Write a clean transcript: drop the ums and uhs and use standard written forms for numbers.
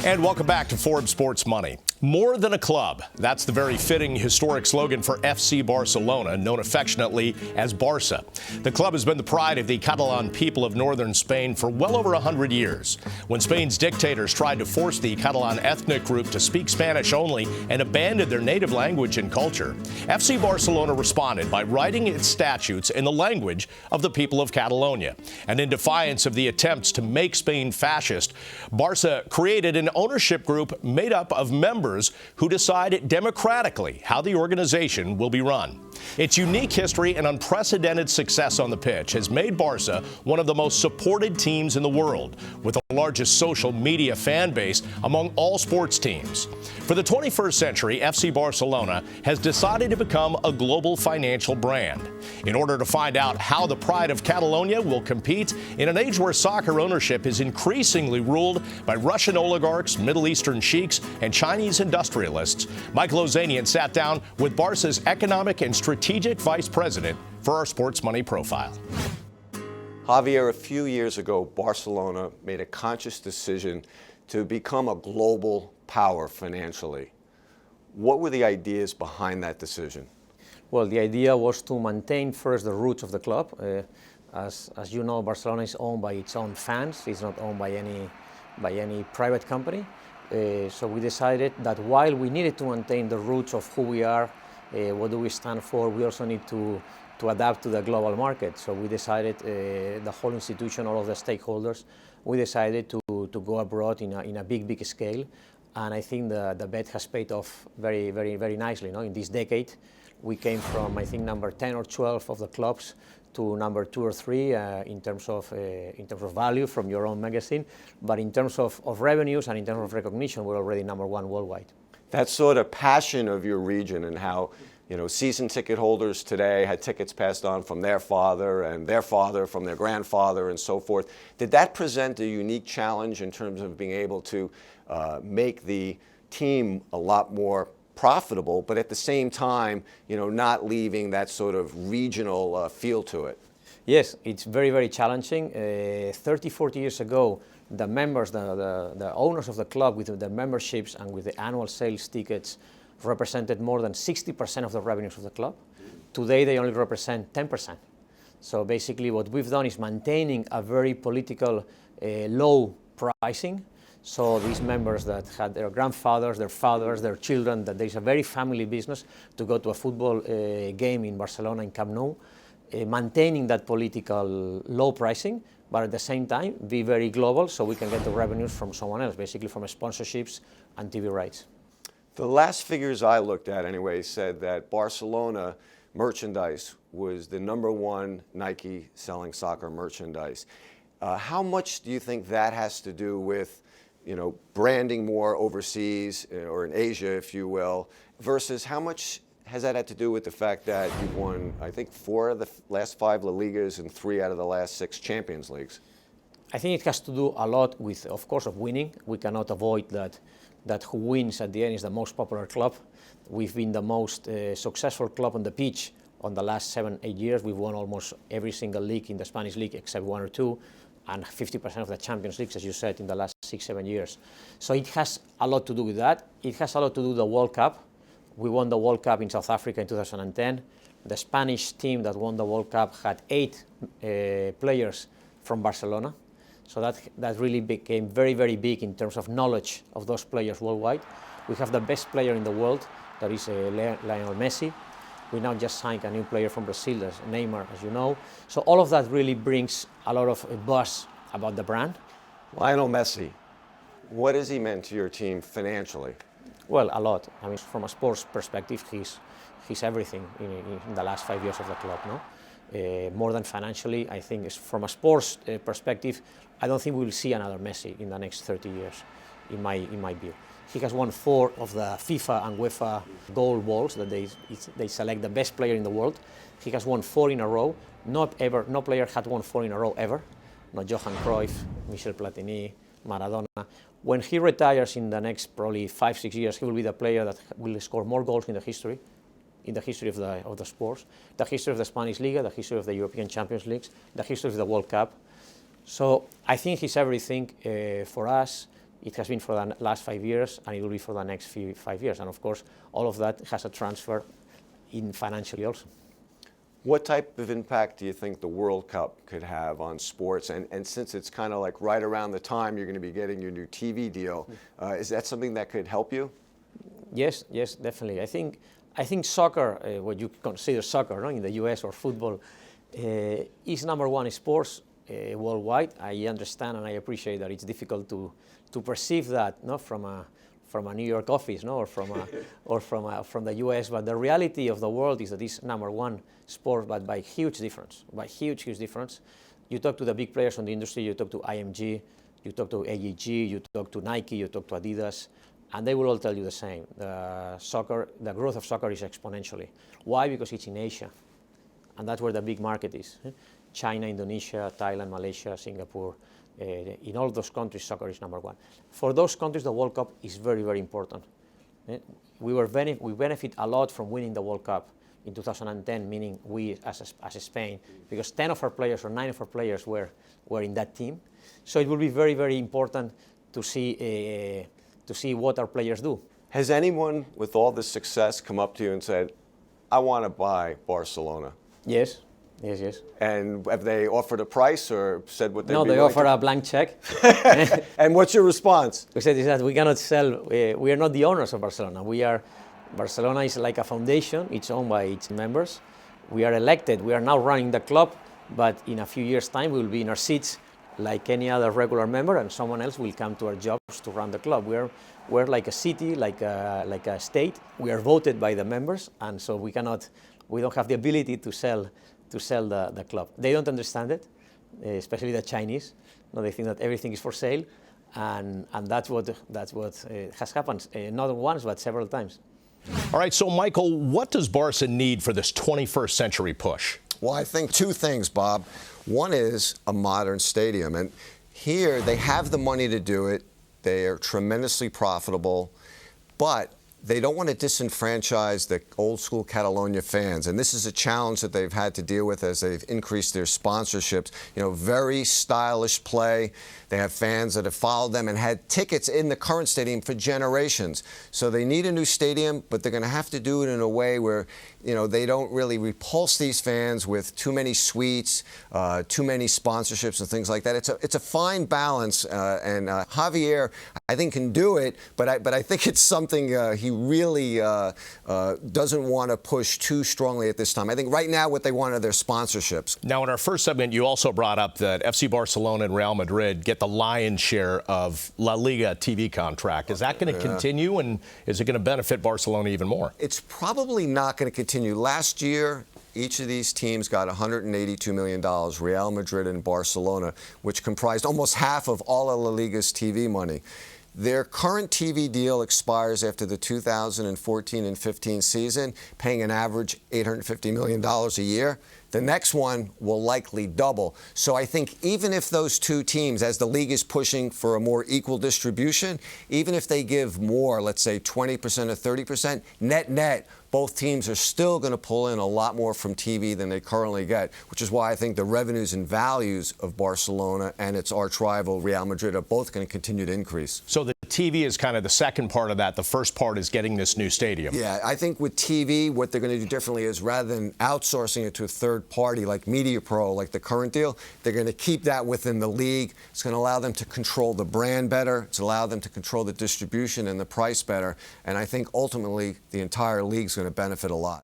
And welcome back to Forbes Sports Money. More than a club. That's the very fitting historic slogan for FC Barcelona, known affectionately as Barça. The club has been the pride of the Catalan people of northern Spain for well over 100 years. When Spain's dictators tried to force the Catalan ethnic group to speak Spanish only and abandoned their native language and culture, FC Barcelona responded by writing its statutes in the language of the people of Catalonia. And in defiance of the attempts to make Spain fascist, Barça created an ownership group made up of members who decide democratically how the organization will be run. Its unique history and unprecedented success on the pitch has made Barça one of the most supported teams in the world, with the largest social media fan base among all sports teams. For the 21st century, FC Barcelona has decided to become a global financial brand. In order to find out how the pride of Catalonia will compete in an age where soccer ownership is increasingly ruled by Russian oligarchs, Middle Eastern sheiks, and Chinese industrialists, Michael Ozanian sat down with Barca's economic and strategic vice president for our Sports Money Profile. Javier, a few years ago, Barcelona made a conscious decision to become a global power financially. What were the ideas behind that decision? Well, the idea was to maintain first the roots of the club. As you know, Barcelona is owned by its own fans. It's not owned by any private company. So we decided that while we needed to maintain the roots of who we are, what do we stand for, we also need to adapt to the global market. So we decided, the whole institution, all of the stakeholders, we decided to go abroad in a big scale. And I think the bet has paid off very nicely. You know, in this decade, we came from, I think, number 10 or 12 of the clubs to number 2 or 3 in terms of value from your own magazine. But in terms of revenues and in terms of recognition, we're already number 1 worldwide. That sort of passion of your region and how, you know, season ticket holders today had tickets passed on from their father and their father from their grandfather and so forth. Did that present a unique challenge in terms of being able to make the team a lot more profitable, but at the same time, you know, not leaving that sort of regional feel to it? Yes, it's very challenging. 30, 40 years ago, the members, the owners of the club with the memberships and with the annual sales tickets represented more than 60% of the revenues of the club. Today, they only represent 10%. So basically what we've done is maintaining a very political low pricing. So these members that had their grandfathers, their fathers, their children, that there's a very family business to go to a football game in Barcelona, in Camp Nou, maintaining that political low pricing, but at the same time be very global so we can get the revenues from someone else, basically from sponsorships and TV rights. The last figures I looked at anyway said that Barcelona merchandise was the #1 Nike selling soccer merchandise. How much do you think that has to do with, you know, branding more overseas or in Asia, if you will, versus how much has that had to do with the fact that you've won, I think, 4 of the last 5 La Ligas and 3 out of the last 6 Champions Leagues? I think it has to do a lot with, of course, of winning. We cannot avoid that who wins at the end is the most popular club. We've been the most successful club on the pitch on the last 7, 8 years. We've won almost every single league in the Spanish league except 1 or 2, and 50% of the Champions Leagues, as you said, in the last 6, 7 years. So it has a lot to do with that. It has a lot to do with the World Cup. We won the World Cup in South Africa in 2010. The Spanish team that won the World Cup had 8 players from Barcelona. So that really became very big in terms of knowledge of those players worldwide. We have the best player in the world, that is Lionel Messi. We now just signed a new player from Brazil, that's Neymar, as you know. So all of that really brings a lot of buzz about the brand. Lionel Messi, what has he meant to your team financially? Well, a lot. I mean, from a sports perspective, he's everything in the last 5 years of the club, no? More than financially, I think from a sports perspective, I don't think we will see another Messi in the next 30 years, in my view. He has won 4 of the FIFA and UEFA gold balls that they select the best player in the world. He has won 4 in a row. No player had won 4 in a row ever. Not Johan Cruyff, Michel Platini, Maradona. When he retires in the next probably 5, 6 years, he will be the player that will score more goals in the history of the sports, the history of the Spanish Liga, the history of the European Champions Leagues, the history of the World Cup. So I think he's everything for us It has been for the last 5 years, and it will be for the next 5 years. And of course, all of that has a transfer in financially also. What type of impact do you think the World Cup could have on sports? And since it's kind of like right around the time you're going to be getting your new TV deal, is that something that could help you? Yes, definitely. I think soccer, what you consider soccer, no, in the US, or football, is number one in sports worldwide. I understand and I appreciate that it's difficult to perceive that, no, from a New York office, no, or from the US. But the reality of the world is that it's number one sport, but by huge difference. Huge difference. You talk to the big players in the industry. You talk to IMG, you talk to AEG, you talk to Nike, you talk to Adidas, and they will all tell you the same. The growth of soccer is exponentially. Why? Because it's in Asia, and that's where the big market is. China, Indonesia, Thailand, Malaysia, Singapore. In all those countries, soccer is number one. For those countries, the World Cup is very, very important. We benefit a lot from winning the World Cup in 2010, meaning we as Spain, because 10 of our players or 9 of our players were in that team. So it will be very, very important to see what our players do. Has anyone with all this success come up to you and said, I want to buy Barcelona? Yes. And have they offered a price or said what they'd No, be they willing offer to? a blank check. And what's your response? We said is that we cannot sell, we are not the owners of Barcelona. Barcelona is like a foundation, it's owned by its members. We are elected, we are now running the club, but in a few years' time we will be in our seats like any other regular member, and someone else will come to our jobs to run the club. We're like a city, like a state. We are voted by the members, and so we don't have the ability to sell the club. They don't understand it, especially the Chinese. No, they think that everything is for sale, and that's what has happened, not once but several times. All right, so Michael, what does Barca need for this 21st century push? Well, I think two things, Bob. One is a modern stadium, and here they have the money to do it. They are tremendously profitable, but they don't want to disenfranchise the old school Catalonia fans. And this is a challenge that they've had to deal with as they've increased their sponsorships. You know, very stylish play. They have fans that have followed them and had tickets in the current stadium for generations. So they need a new stadium, but they're going to have to do it in a way where, you know, they don't really repulse these fans with too many suites, too many sponsorships and things like that. It's a fine balance, and Javier, I think, can do it, but I think it's something he really doesn't want to push too strongly at this time. I think right now what they want are their sponsorships. Now, in our first segment, you also brought up that FC Barcelona and Real Madrid get the lion's share of La Liga TV contract. Is that going to continue, and is it going to benefit Barcelona even more? It's probably not going to continue. Last year, each of these teams got $182 million, Real Madrid and Barcelona, which comprised almost half of all of La Liga's TV money. Their current TV deal expires after the 2014 and 15 season, paying an average $850 million a year. The next one will likely double. So I think even if those two teams, as the league is pushing for a more equal distribution, even if they give more, let's say 20% or 30%, net, both teams are still going to pull in a lot more from TV than they currently get, which is why I think the revenues and values of Barcelona and its arch rival Real Madrid are both going to continue to increase. So the TV is kind of the second part of that. The first part is getting this new stadium. Yeah, I think with TV, what they're going to do differently is rather than outsourcing it to a third party like MediaPro, like the current deal, they're going to keep that within the league. It's going to allow them to control the brand better. It's allow them to control the distribution and the price better. And I think ultimately the entire league's going to benefit a lot.